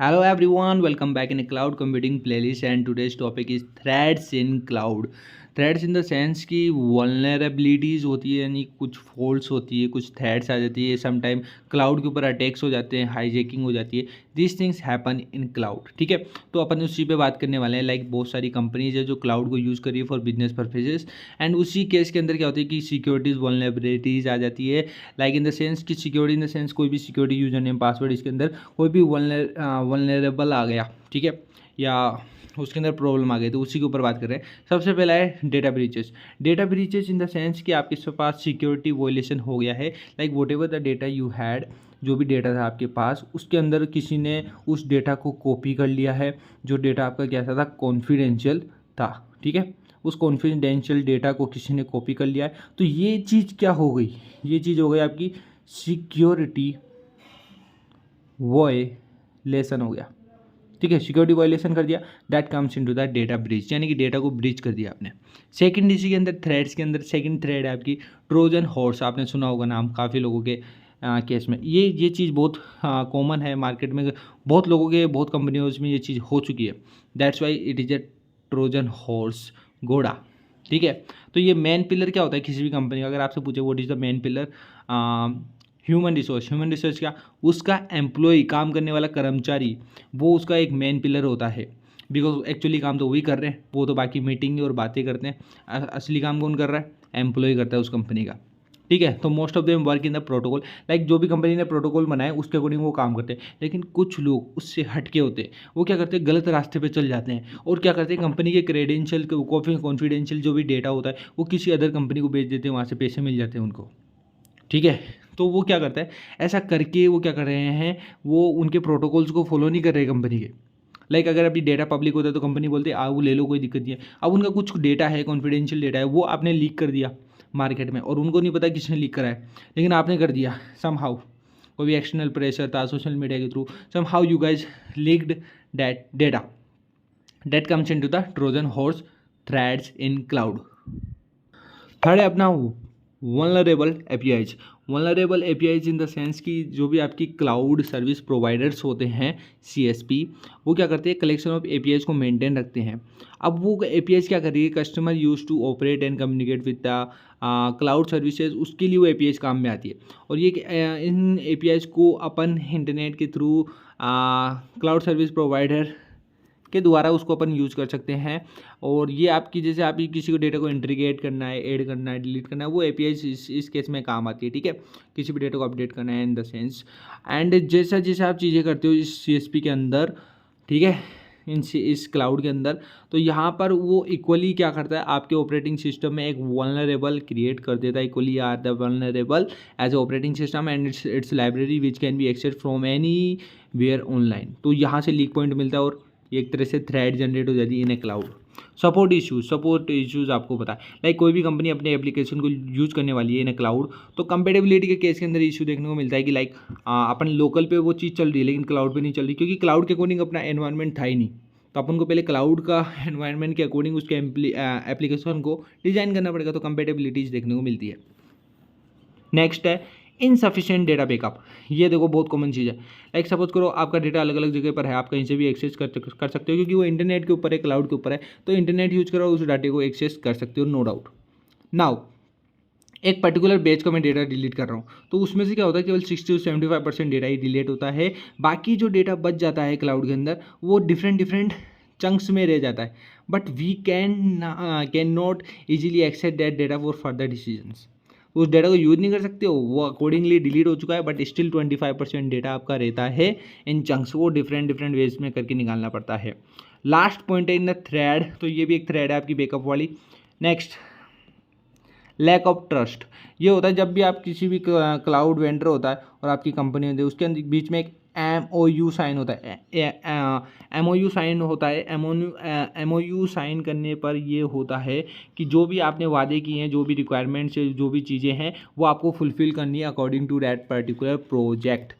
Hello everyone, welcome back in a cloud computing playlist and today's topic is threats in cloud. Threads in the sense कि vulnerabilities होती है, यानी कुछ faults होती है, कुछ थ्रेड्स आ जाती है, सम टाइम क्लाउड के ऊपर अटैक्स हो जाते हैं, हाईजैकिंग हो जाती है. This things happen in cloud. ठीक है, तो अपन उसी पे बात करने वाले हैं. लाइक बहुत सारी कंपनीज है जो क्लाउड को यूज़ कर रही है फॉर बिजनेस पर्पजेज. एंड उसी केस के अंदर क्या होता है कि सिक्योरिटीज़ वल्नरेबिलिटीज़ आ जाती है. लाइक इन द सेंस कि सिक्योरिटी इन द सेंस कोई भी सिक्योरिटी यूजर नेम पासवर्ड इसके अंदर कोई भी वल्नरेबल आ गया, ठीक है, या उसके अंदर प्रॉब्लम आ गई, तो उसी के ऊपर बात कर रहे हैं. सबसे पहला है data breaches. Data breaches in the sense कि आपके पास सिक्योरिटी वोलेशन हो गया है. Like what ever the data you had, जो भी डेटा था आपके पास, उसके अंदर किसी ने उस डेटा को कॉपी कर लिया है. जो डेटा आपका कैसा था, कॉन्फिडेंशियल था. ठीक है, उस कॉन्फिडेंशियल डेटा को किसी ने कॉपी कर लिया है. तो ये चीज़ क्या हो गई, ये चीज़ हो गई आपकी सिक्योरिटी वॉयलेशन हो गया. ठीक है, सिक्योरिटी वायलेशन कर दिया. That comes into the data breach, यानी कि डेटा को ब्रीच कर दिया आपने. सेकंड इसी के अंदर थ्रेड्स के अंदर सेकंड थ्रेड है आपकी ट्रोजन हॉर्स. आपने सुना होगा नाम काफ़ी लोगों के केस में. ये चीज़ बहुत कॉमन है मार्केट में, बहुत लोगों के बहुत कंपनियों में ये चीज़ हो चुकी है. That's why it is a Trojan horse, घोड़ा. ठीक है, तो ये मेन पिलर क्या होता है किसी भी कंपनी का, अगर आपसे पूछे what is the main pillar, human resource. Human resource क्या, उसका एम्प्लॉय, काम करने वाला कर्मचारी, वो उसका एक मेन पिलर होता है. बिकॉज एक्चुअली काम तो वही कर रहे हैं, वो तो बाकी मीटिंग और बातें करते हैं. असली काम कौन कर रहा है, एम्प्लॉय करता है उस कंपनी का. ठीक है, तो most of them work in the protocol. Like जो भी कंपनी ने प्रोटोकॉल बनाए उसके अकॉर्डिंग वो काम करते हैं. लेकिन कुछ लोग उससे हटके होते हैं, वो क्या करते हैं, गलत रास्ते पे चल जाते हैं और क्या करते हैं, कंपनी के क्रेडेंशियल कॉन्फिडेंशियल जो भी डेटा होता है वो किसी अदर कंपनी को बेच देते हैं, वहाँ से पैसे मिल जाते हैं उनको. ठीक है, तो वो क्या करता है, ऐसा करके वो क्या कर रहे हैं, वो उनके प्रोटोकॉल्स को फॉलो नहीं कर रहे कंपनी के. लाइक अगर अभी डेटा पब्लिक होता है तो कंपनी बोलती है वो ले लो, कोई दिक्कत नहीं है. अब उनका कुछ डेटा है, कॉन्फिडेंशियल डेटा है, वो आपने लीक कर दिया मार्केट में और उनको नहीं पता किसने लीक करा है, लेकिन आपने कर दिया सम हाउ. कोई भी एक्सटर्नल प्रेशर था, सोशल मीडिया के through, somehow you guys leaked that data. That comes in to the Trojan horse threads in cloud. Third है अपना vulnerable APIs. Vulnerable APIs in the sense कि जो भी आपकी क्लाउड सर्विस प्रोवाइडर्स होते हैं, CSP, वो क्या करते हैं, कलेक्शन ऑफ एपीआईज को मेंटेन रखते हैं. अब वो एपीआईज क्या कर रही है, customer use to operate and communicate with the cloud services, उसके लिए वो एपीआईज काम में आती है. और ये इन एपीआईज को अपन इंटरनेट के थ्रू क्लाउड सर्विस प्रोवाइडर के द्वारा उसको अपन यूज़ कर सकते हैं. और ये आपकी जैसे आप किसी को डेटा को इंटीग्रेट करना है, ऐड करना है, डिलीट करना है, वो एपीआई इस केस में काम आती है. ठीक है, किसी भी डेटा को अपडेट करना है इन द सेंस. एंड जैसा जैसा आप चीज़ें करते हो इस सीएसपी के अंदर, ठीक है, इस क्लाउड के अंदर, तो यहाँ पर वो इक्वली क्या करता है, आपके ऑपरेटिंग सिस्टम में एक वल्नरेबल क्रिएट कर देता है. Equally are the vulnerable as operating system and its library which can be access from anywhere online. तो यहाँ से लीक पॉइंट मिलता है और एक तरह से थ्रेड जनरेट हो जाती है इन ए क्लाउड. सपोर्ट इश्यूज आपको पता है, लाइक कोई भी कंपनी अपने एप्लीकेशन को यूज़ करने वाली है इन ए क्लाउड, तो कंपेटेबिलिटी के केस के अंदर इशू देखने को मिलता है कि लाइक अपन लोकल पे वो चीज़ चल रही है लेकिन क्लाउड पे नहीं चल रही, क्योंकि क्लाउड के अकॉर्डिंग अपना एनवायरनमेंट था ही नहीं. तो अपन को पहले क्लाउड का एनवायरनमेंट के अकॉर्डिंग उसके एप्लीकेशन को डिज़ाइन करना पड़ेगा, तो कंपेटेबिलिटीज देखने को मिलती है. नेक्स्ट है इनसफिशिएंट डेटा बैकअप. ये देखो बहुत कॉमन चीज़ है. लाइक सपोज करो आपका डेटा अलग अलग जगह पर है, आप कहीं से भी एक्सेस कर सकते हो, क्योंकि वो इंटरनेट के ऊपर है, क्लाउड के ऊपर है, तो इंटरनेट यूज करो उस डाटे को एक्सेस कर सकते हो, नो डाउट. नाउ एक पर्टिकुलर बैच का मैं डेटा डिलीट कर रहा हूँ, तो उसमें से क्या होता है, केवल 60 से 75% डेटा ही डिलीट होता है. बाकी जो डेटा बच जाता है क्लाउड के अंदर, वो डिफरेंट चंक्स में रह जाता है. But we can not easily access that data for further decisions. उस डेटा को यूज नहीं कर सकते हो, वो अकॉर्डिंगली डिलीट हो चुका है, बट स्टिल 25% डेटा आपका रहता है इन चंक्स, वो डिफरेंट वेज में करके निकालना पड़ता है. लास्ट पॉइंट है इन द थ्रेड, तो ये भी एक थ्रेड है आपकी बैकअप वाली. Next, lack of trust. ये होता है जब भी आप किसी भी क्लाउड वेंडर होता है और आपकी कंपनी होती है, उसके बीच में एक MOU साइन होता है. MOU साइन होता है. MOU साइन करने पर ये होता है कि जो भी आपने वादे किए हैं, जो भी रिक्वायरमेंट्स, जो भी चीज़ें हैं, वो आपको फुलफ़िल करनी है according to that particular project.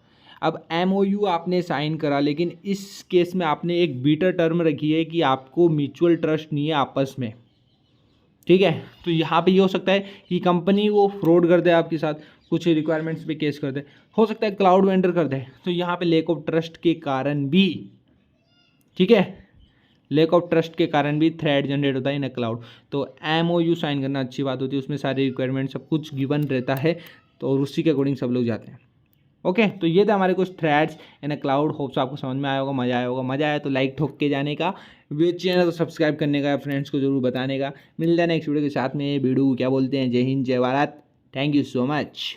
अब MOU आपने साइन करा, लेकिन इस केस में आपने एक बीटर टर्म रखी है कि आपको म्यूचुअल ट्रस्ट नहीं है आपस में. ठीक है, तो यहाँ पे ये हो सकता है कि कंपनी वो फ्रॉड कर दे आपके साथ, कुछ रिक्वायरमेंट्स पे केस कर दे, हो सकता है क्लाउड वेंडर कर दे, तो यहाँ पे लैक ऑफ ट्रस्ट के कारण भी, ठीक है, लैक ऑफ ट्रस्ट के कारण भी थ्रेड जनरेट होता है इन क्लाउड। तो MOU साइन करना अच्छी बात होती है, उसमें सारी रिक्वायरमेंट सब कुछ गिवन रहता है, तो और उसी के अकॉर्डिंग सब लोग जाते हैं। ओके, तो ये था हमारे कुछ थ्रेड्स इन क्लाउड। होप्स आपको समझ में आया होगा, मज़ा आया होगा। मज़ा आया तो लाइक ठोक के जाने का, वीडियो चैनल को सब्सक्राइब करने का, फ्रेंड्स को जरूर बताने का। मिलता है नेक्स्ट वीडियो के साथ में। वीडियो क्या बोलते हैं, जय हिंद जय Bharat, thank you so much.